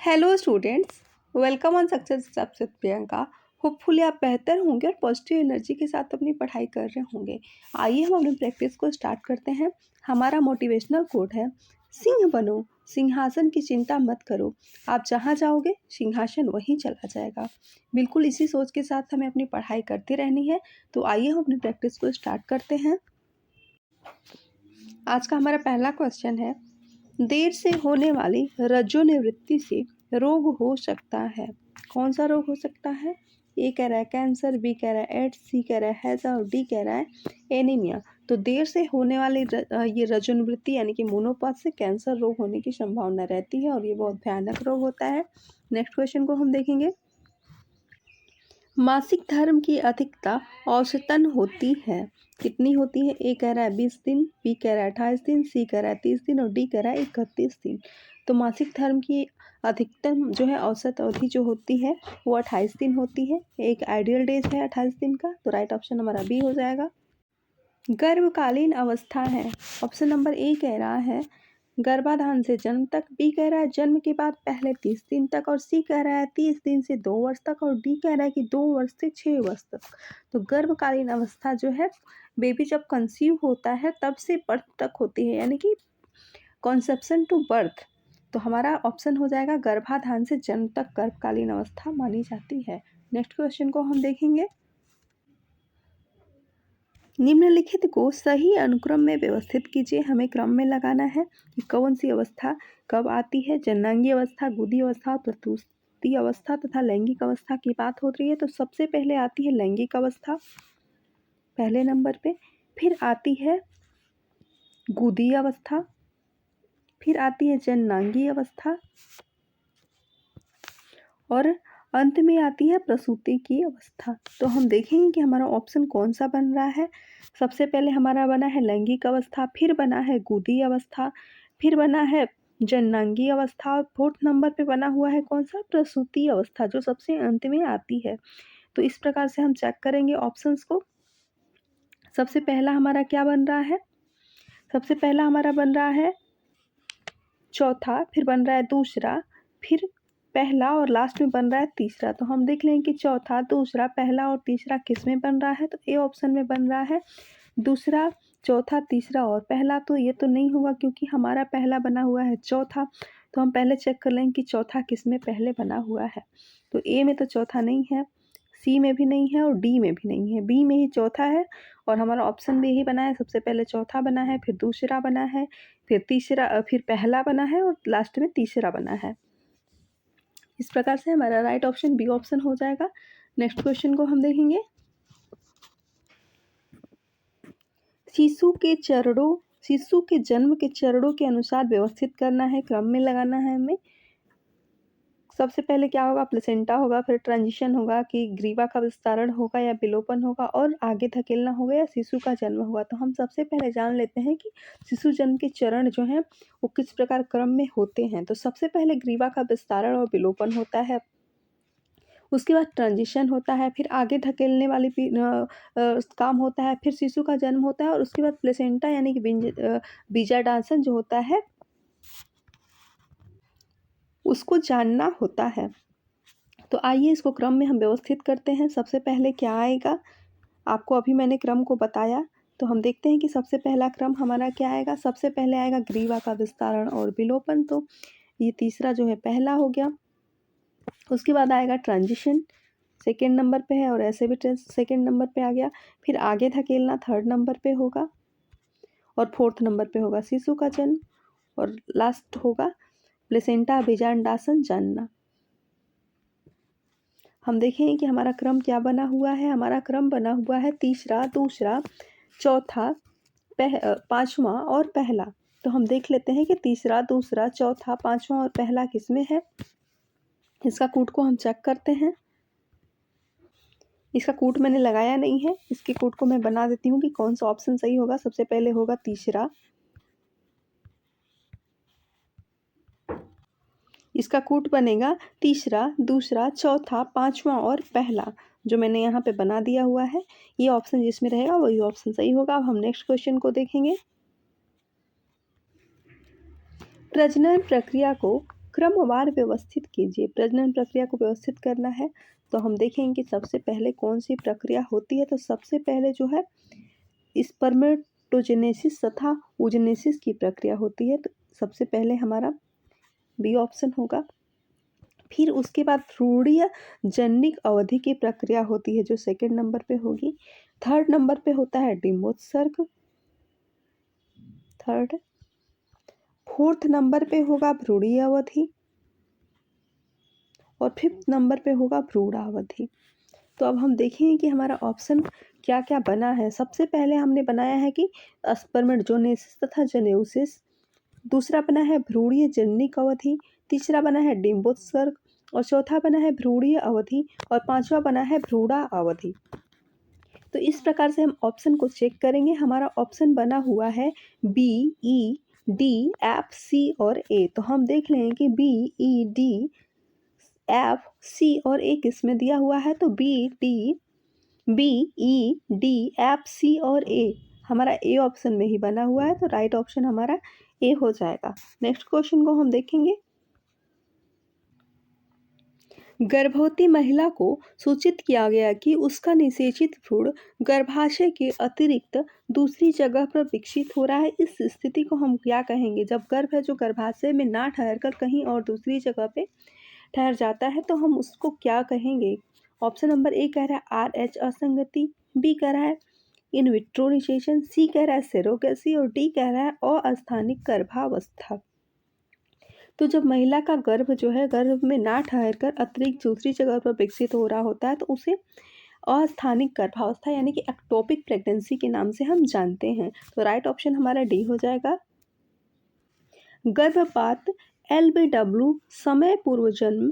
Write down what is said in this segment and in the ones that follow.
Hello students, welcome on success steps with Priyanka. Hopefully आप बेहतर होंगे और पॉजिटिव एनर्जी के साथ अपनी पढ़ाई कर रहे होंगे। आइए हम अपनी प्रैक्टिस को स्टार्ट करते हैं। हमारा मोटिवेशनल कोट है, सिंह बनो, सिंहासन की चिंता मत करो। आप जहाँ जाओगे सिंहासन वहीं चला जाएगा। बिल्कुल इसी सोच के साथ हमें अपनी पढ़ाई करती रहनी है। तो आइए हम अपनी प्रैक्टिस को स्टार्ट करते हैं। आज का हमारा पहला क्वेश्चन है, देर से होने वाली रजोनिवृत्ति से रोग हो सकता है। कौन सा रोग हो सकता है? ए कह रहा है कैंसर, बी कह रहा है एड्स, सी कह रहा है हैजा और डी कह रहा है एनीमिया। तो देर से होने वाली ये रजोनिवृत्ति यानी कि मोनोपॉज से कैंसर रोग होने की संभावना रहती है और ये बहुत भयानक रोग होता है। नेक्स्ट क्वेश्चन को हम देखेंगे। मासिक धर्म की अधिकता औसतन होती है, कितनी होती है? ए कह रहा है 20 दिन, बी कह रहा है 28 दिन, सी कह रहा है 30 दिन और डी कह रहा है 31 दिन। तो मासिक धर्म की अधिकतम जो है औसत अवधि जो होती है वो 28 दिन होती है। एक आइडियल डेज है 28 दिन का, तो राइट ऑप्शन हमारा बी हो जाएगा। गर्भकालीन अवस्था है, ऑप्शन नंबर ए कह रहा है गर्भाधान से जन्म तक, बी कह रहा है जन्म के बाद पहले 30 दिन तक और सी कह रहा है 30 दिन से 2 वर्ष तक और डी कह रहा है कि 2 वर्ष से 6 वर्ष तक। तो गर्भकालीन अवस्था जो है बेबी जब कंसीव होता है तब से बर्थ तक होती है, यानी कि कॉन्सेप्शन टू बर्थ। तो हमारा ऑप्शन हो जाएगा गर्भाधान से जन्म तक गर्भकालीन अवस्था मानी जाती है। नेक्स्ट क्वेश्चन को हम देखेंगे। निम्नलिखित को सही अनुक्रम में व्यवस्थित कीजिए। हमें क्रम में लगाना है कि कौन सी अवस्था कब आती है। जननांगी अवस्था, गुदी अवस्था, प्रसूति अवस्था तथा लैंगिक अवस्था की बात हो रही है। तो सबसे पहले आती है लैंगिक अवस्था पहले नंबर पे, फिर आती है गुदी अवस्था, फिर आती है जननांगी अवस्था और अंत में आती है प्रसूति की अवस्था। तो हम देखेंगे कि हमारा ऑप्शन कौन सा बन रहा है। सबसे पहले हमारा बना है लैंगिक अवस्था, फिर बना है गुदी अवस्था, फिर बना है जननांगी अवस्था और फोर्थ नंबर पे बना हुआ है कौन सा? प्रसूति अवस्था, जो सबसे अंत में आती है। तो इस प्रकार से हम चेक करेंगे ऑप्शंस को। सबसे पहला हमारा क्या बन रहा है? सबसे पहला हमारा बन रहा है चौथा, फिर बन रहा है दूसरा, फिर पहला और लास्ट में बन रहा है तीसरा। तो हम देख लेंगे कि चौथा, दूसरा, पहला और तीसरा किस में बन रहा है। तो ए ऑप्शन में बन रहा है। दूसरा, चौथा, तीसरा और पहला तो ये तो नहीं होगा क्योंकि हमारा पहला बना हुआ है चौथा। तो हम पहले चेक कर लेंगे कि चौथा किस में पहले बना हुआ है। तो ए में तो चौथा नहीं है, सी में भी नहीं है और डी में भी नहीं है। बी में ही चौथा है और हमारा ऑप्शन भी यही बना है। सबसे पहले चौथा बना है, फिर दूसरा बना है, फिर तीसरा, फिर पहला बना है और लास्ट में तीसरा बना है। इस प्रकार से हमारा राइट ऑप्शन बी ऑप्शन हो जाएगा। नेक्स्ट क्वेश्चन को हम देखेंगे। शिशु के जन्म के चरणों के अनुसार व्यवस्थित करना है, क्रम में लगाना है हमें। सबसे पहले क्या होगा? प्लेसेंटा होगा, फिर ट्रांजिशन होगा कि ग्रीवा का विस्तारण होगा या विलोपन होगा और आगे धकेलना होगा या शिशु का जन्म होगा। तो हम सबसे पहले जान लेते हैं कि शिशु जन्म के चरण जो हैं वो किस प्रकार क्रम में होते हैं। तो सबसे पहले ग्रीवा का विस्तारण और विलोपन होता है, उसके बाद ट्रांजिशन होता है, फिर आगे धकेलने वाली काम होता है, फिर शिशु का जन्म होता है और उसके बाद प्लेसेंटा यानी कि बीजांडासन जो होता है उसको जानना होता है। तो आइए इसको क्रम में हम व्यवस्थित करते हैं। सबसे पहले क्या आएगा? आपको अभी मैंने क्रम को बताया, तो हम देखते हैं कि सबसे पहला क्रम हमारा क्या आएगा। सबसे पहले आएगा ग्रीवा का विस्तारण और विलोपन, तो ये तीसरा जो है पहला हो गया। उसके बाद आएगा ट्रांजिशन, सेकेंड नंबर पे है और ऐसे भी सेकेंड नंबर पे आ गया। फिर आगे धकेलना थर्ड नंबर पे होगा और फोर्थ नंबर पे होगा शिशु का जन्म और लास्ट होगा प्लेसेंटा बीजांडासन जानना। हम देखेंगे कि हमारा क्रम क्या बना हुआ है। हमारा क्रम बना हुआ है तीसरा, दूसरा, चौथा, पांचवा और पहला। तो हम देख लेते हैं कि तीसरा, दूसरा, चौथा, पांचवा और पहला किस में है। इसका कूट को हम चेक करते हैं। इसका कूट मैंने लगाया नहीं है, इसके कूट को मैं बना देती हूँ कि कौन सा ऑप्शन सही होगा। सबसे पहले होगा तीसरा, इसका कूट बनेगा तीसरा, दूसरा, चौथा, पांचवा और पहला, जो मैंने यहाँ पे बना दिया हुआ है। ये ऑप्शन जिसमें रहेगा वही ऑप्शन सही होगा। अब हम नेक्स्ट क्वेश्चन को देखेंगे। प्रजनन प्रक्रिया को क्रमवार व्यवस्थित कीजिए। प्रजनन प्रक्रिया को व्यवस्थित करना है तो हम देखेंगे कि सबसे पहले कौन सी प्रक्रिया होती है। तो सबसे पहले जो है स्पर्मेटोजेनेसिस तथा ओजेनेसिस की प्रक्रिया होती है। तो सबसे पहले हमारा बी ऑप्शन होगा। फिर उसके बाद भ्रूणीय जनिक अवधि की प्रक्रिया होती है जो सेकंड नंबर पे होगी। थर्ड नंबर पे होता है डिम्बोत्सर्ग, थर्ड। फोर्थ नंबर पे होगा भ्रूणीय अवधि और फिफ्थ नंबर पे होगा भ्रूणावधि। तो अब हम देखेंगे कि हमारा ऑप्शन क्या क्या बना है। सबसे पहले हमने बनाया है कि स्पर्मेटोजेनेसिस तथा जनेउसिस, दूसरा बना है भ्रूणीय जनिक अवधि, तीसरा बना है डिम्बोत्सर्ग और चौथा बना है भ्रूणीय अवधि और पांचवा बना है भ्रूणा अवधि। तो इस प्रकार से हम ऑप्शन को चेक करेंगे। हमारा ऑप्शन बना हुआ है बी, ई, डी, एफ, सी और ए। तो हम देख लेंगे कि बी, ई, डी, एफ, सी और ए किस में दिया हुआ है। तो बी, ई, डी, एफ, सी और ए हमारा ए ऑप्शन में ही बना हुआ है। तो राइट ऑप्शन हमारा ए हो जाएगा। नेक्स्ट क्वेश्चन को हम देखेंगे। गर्भवती महिला को सूचित किया गया कि उसका निषेचित भ्रूण गर्भाशय के अतिरिक्त दूसरी जगह पर विकसित हो रहा है। इस स्थिति को हम क्या कहेंगे? जब गर्भ है जो गर्भाशय में ना ठहर कर कहीं और दूसरी जगह पे ठहर जाता है तो हम उसको क्या कहेंगे? ऑप्शन नंबर ए कह रहा है RH असंगति, बी कह रहा है इन विट्रो निषेचन, सी कह रहा है सेरोगेसी और डी कह रहा है अस्थानिक गर्भावस्था। तो जब महिला का गर्भ जो है गर्भ में ना ठहर कर अतिरिक्त दूसरी जगह पर विकसित हो रहा होता है तो उसे अस्थानिक गर्भावस्था यानी कि एक्टोपिक प्रेगनेंसी के नाम से हम जानते हैं। तो राइट ऑप्शन हमारा डी हो जाएगा। गर्भपात LBW समय पूर्व जन्म ...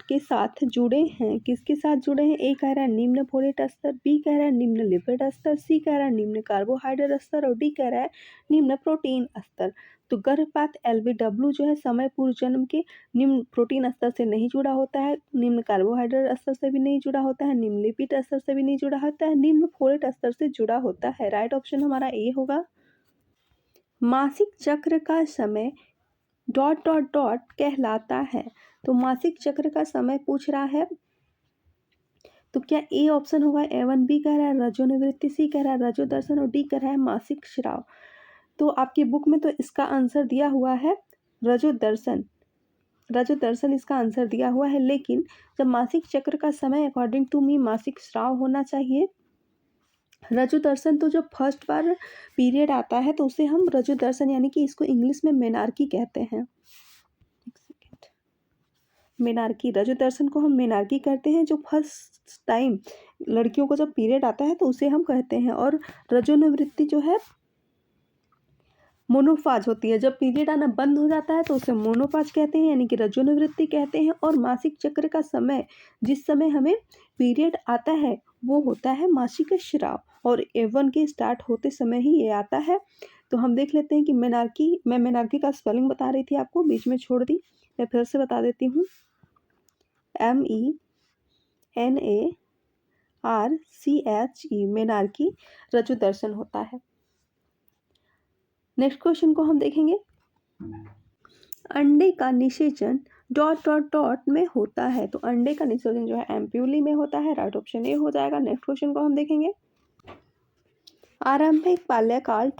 के साथ जुड़े हैं। किसके साथ जुड़े हैं? ए कह रहा है निम्न फोलेट स्तर, बी कह रहा है निम्न लिपिड स्तर, सी कह रहा है निम्न कार्बोहाइड्रेट स्तर और डी कह रहा है निम्न प्रोटीन स्तर। तो गर्भपात LBW जो है समय पूर्व जन्म के निम्न प्रोटीन स्तर से नहीं जुड़ा होता है, निम्न कार्बोहाइड्रेट स्तर से भी नहीं जुड़ा होता है, निम्न लिपिड स्तर से भी नहीं जुड़ा होता है, निम्न फोलेट स्तर से जुड़ा होता है। राइट ऑप्शन हमारा ए होगा। मासिक चक्र का समय ... कहलाता है। तो मासिक चक्र का समय पूछ रहा है तो क्या ए ऑप्शन होगा A1, बी कह रहा है रजोनिवृत्ति, सी कह रहा है रजोदर्शन और डी कह रहा है मासिक स्राव। तो आपकी बुक में तो इसका आंसर दिया हुआ है रजोदर्शन, रजोदर्शन इसका आंसर दिया हुआ है। लेकिन जब मासिक चक्र का समय अकॉर्डिंग टू मी मासिक स्राव होना चाहिए। रजोदर्शन तो जब फर्स्ट बार पीरियड आता है तो उसे हम रजोदर्शन यानी कि इसको इंग्लिश में मेनार्की कहते हैं। मेनार्की, रजोदर्शन को हम मेनार्की कहते हैं। जो फर्स्ट टाइम लड़कियों को जब पीरियड आता है तो उसे हम कहते हैं। और रजोनिवृत्ति जो है मोनोफाज होती है। जब पीरियड आना बंद हो जाता है तो उसे मोनोफाज कहते हैं यानी कि रजोनिवृत्ति कहते हैं। और मासिक चक्र का समय जिस समय हमें पीरियड आता है वो होता है मासिक स्राव और A1 के स्टार्ट होते समय ही ये आता है। तो हम देख लेते हैं कि मेनार्की, मैं मेनार्की का स्पेलिंग बता रही थी आपको, बीच में छोड़ दी, मैं फिर से बता देती हूँ। MENARCHE मेनार्की रजोदर्शन होता है। नेक्स्ट क्वेश्चन को हम देखेंगे। अंडे का निषेचन ... में होता है। तो अंडे का निषेचन जो है एम्प्यूली में होता है। राइट ऑप्शन ए हो जाएगा। नेक्स्ट क्वेश्चन को हम देखेंगे। आरंभिक बाल्यकाल ...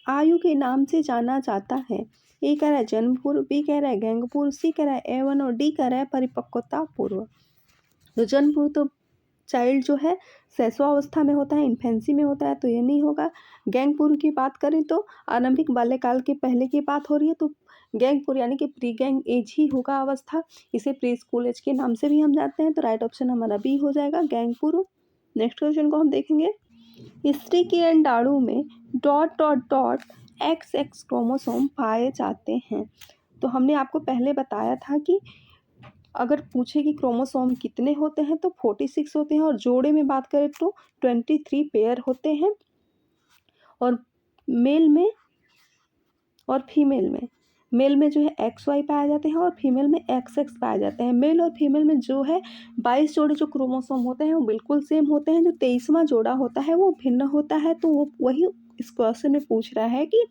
आयु के नाम से जाना जाता है। ए कह रहा है जन्म पूर्व, बी कह रहा है गैंग पूर्व, सी कह रहा है A1 और डी कह रहा है परिपक्वता पूर्व। तो जन्म पूर्व तो चाइल्ड जो है शैशवावस्था में होता है, इन्फेंसी में होता है, तो ये नहीं होगा। गैंग पूर्व की बात करें तो आरंभिक बाल्यकाल के पहले की बात हो रही है तो गैंग पूर्व यानी कि प्री गैंग एज ही होगा अवस्था। इसे प्री स्कूल एज के नाम से भी हम जानते हैं। तो राइट ऑप्शन हमारा बी हो जाएगा, गैंग पूर्व। नेक्स्ट क्वेश्चन को हम देखेंगे। स्त्री के अंडाणु में ... XX क्रोमोसोम पाए जाते हैं। तो हमने आपको पहले बताया था कि अगर पूछे कि क्रोमोसोम कितने होते हैं तो 46 होते हैं और जोड़े में बात करें तो 23 पेयर होते हैं। और मेल में और फीमेल में, मेल में जो है XY पाए जाते हैं और फीमेल में XX पाए जाते हैं। मेल और फीमेल में जो है 22 जोड़े जो क्रोमोसोम होते हैं वो बिल्कुल सेम होते हैं। जो 23वां जोड़ा होता है वो भिन्न होता है। तो वो वही इस क्वेश्चन में पूछ रहा है कि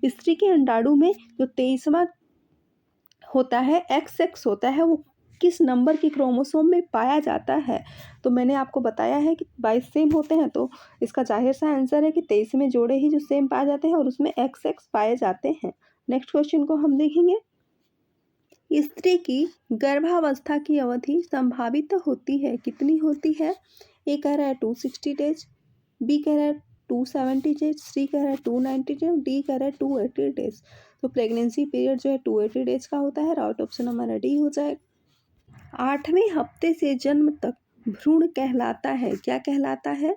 स्त्री के अंडाणु में जो 23वां होता है, XX होता है, वो किस नंबर की क्रोमोसोम में पाया जाता है। तो मैंने आपको बताया है कि 22 सेम होते हैं, तो इसका ज़ाहिर-सा आंसर है कि 23 में जोड़े ही जो सेम पाए जाते हैं और उसमें XX पाए जाते हैं। नेक्स्ट क्वेश्चन को हम देखेंगे। स्त्री की गर्भावस्था की अवधि संभावित होती है, कितनी होती है? ए कह रहा है 260 डेज, बी कह रहा है 270 डेज, सी कह रहा है 290 डेज, डी कह रहा है 280 डेज। तो प्रेगनेंसी पीरियड जो है 280 डेज का होता है। राइट ऑप्शन हमारा डी हो जाएगा। 8वें हफ्ते से जन्म तक भ्रूण कहलाता है, क्या कहलाता है?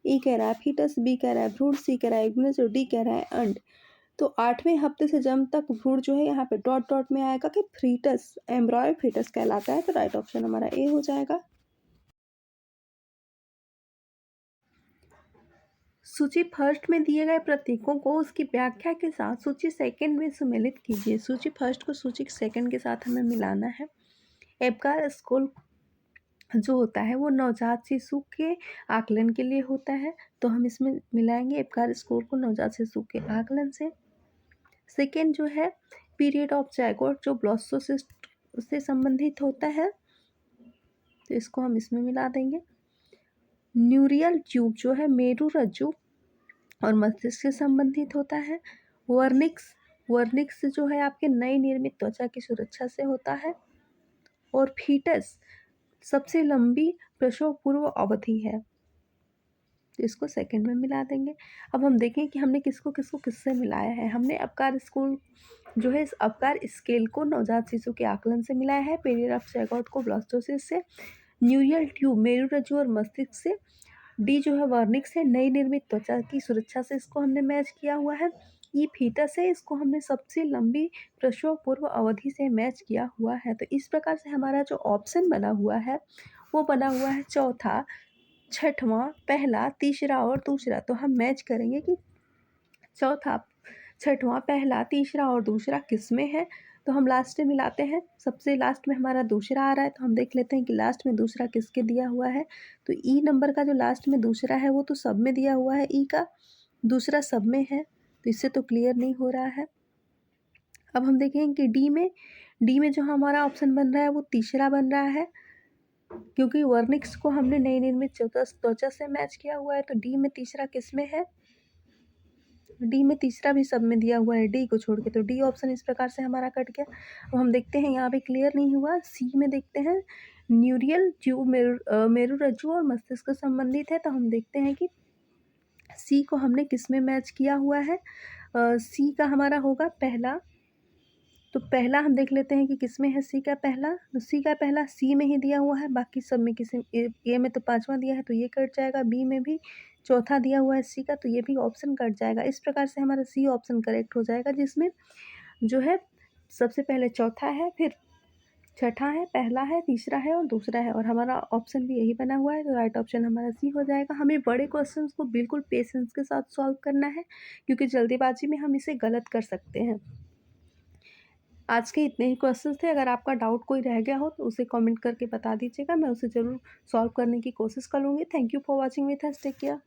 ए कह रहा है फीटस, बी कह रहा है भ्रूण, सी कह रहा है एग्नेस और डी कह रहा है अंड। तो 8वें हफ्ते से जन्म तक भ्रूण जो है यहाँ पे डॉट डॉट में आएगा कि फीटस, एम्ब्रॉय फीटस कहलाता है। तो राइट ऑप्शन हमारा ए हो जाएगा। सूची फर्स्ट में दिए गए प्रतीकों को उसकी व्याख्या के साथ सूची सेकंड में सम्मिलित कीजिए। सूची फर्स्ट को सूची सेकंड के साथ हमें मिलाना है। एबगार स्कोर जो होता है वो नवजात शिशु के आकलन के लिए होता है, तो हम इसमें मिलाएंगे एबगार स्कोर को नवजात शिशु के आकलन से। सेकेंड जो है पीरियड ऑफ जायगोट, जो ब्लास्टोसिस्ट से संबंधित होता है, तो इसको हम इसमें मिला देंगे। न्यूरियल ट्यूब जो है मेरु रज्जु और मस्तिष्क से संबंधित होता है। वर्निक्स जो है आपके नई निर्मित त्वचा की सुरक्षा से होता है। और फीटस सबसे लंबी प्रसव पूर्व अवधि है, तो इसको सेकंड में मिला देंगे। अब हम देखें कि हमने किसको किसको किससे मिलाया है। हमने अबकार स्कूल जो है इस अबकार स्केल को नवजात शिशु के आकलन से मिलाया है, पीरियड ऑफ जायगोट को ब्लास्टोसिस से, न्यूरियल ट्यूब मेरु रज्जु और मस्तिष्क से, डी जो है वर्निक्स है नई निर्मित त्वचा की सुरक्षा से इसको हमने मैच किया हुआ है। ई फीटस है, इसको हमने सबसे लंबी प्रसव पूर्व अवधि से मैच किया हुआ है। तो इस प्रकार से हमारा जो ऑप्शन बना हुआ है वो बना हुआ है चौथा, छठवां, पहला, तीसरा और दूसरा। तो हम मैच करेंगे कि चौथा, छठवां, पहला, तीसरा और दूसरा किस में है। तो हम लास्ट में मिलाते हैं। सबसे लास्ट में हमारा दूसरा आ रहा है, तो हम देख लेते हैं कि लास्ट में दूसरा किसके दिया हुआ है। तो ई नंबर का जो लास्ट में दूसरा है वो तो सब में दिया हुआ है, ई का दूसरा सब में है, तो इससे तो क्लियर नहीं हो रहा है। अब हम देखेंगे कि डी में जो हमारा ऑप्शन बन रहा है वो तीसरा बन रहा है, क्योंकि वर्निक्स को हमने नई निर्मित त्वचा से मैच किया हुआ है। तो डी में तीसरा किस में है? डी में तीसरा भी सब में दिया हुआ है, डी को छोड़ के, तो डी ऑप्शन इस प्रकार से हमारा कट गया। अब हम देखते हैं यहाँ पे क्लियर नहीं हुआ। सी में देखते हैं, न्यूरियल ट्यूब मेरु रज्जु और मस्तिष्क से संबंधित है, तो हम देखते हैं कि सी को हमने किस में मैच किया हुआ है। सी का हमारा होगा पहला, तो पहला हम देख लेते हैं कि किस में है सी का पहला। तो सी का पहला सी में ही दिया हुआ है, बाकी सब में किसी ए में तो पांचवा दिया है तो ये कट जाएगा, बी में भी चौथा दिया हुआ है सी का, तो ये भी ऑप्शन कट जाएगा। इस प्रकार से हमारा सी ऑप्शन करेक्ट हो जाएगा, जिसमें जो है सबसे पहले चौथा है, फिर छठा है, पहला है, तीसरा है और दूसरा है, और हमारा ऑप्शन भी यही बना हुआ है। तो राइट ऑप्शन हमारा सी हो जाएगा। हमें बड़े क्वेश्चंस को बिल्कुल पेशेंस के साथ सॉल्व करना है, क्योंकि जल्दीबाजी में हम इसे गलत कर सकते हैं। आज के इतने ही क्वेश्चंस थे। अगर आपका डाउट कोई रह गया हो तो उसे कमेंट करके बता दीजिएगा, मैं उसे ज़रूर सॉल्व करने की कोशिश करूँगी। Thank you for watching with us, take care.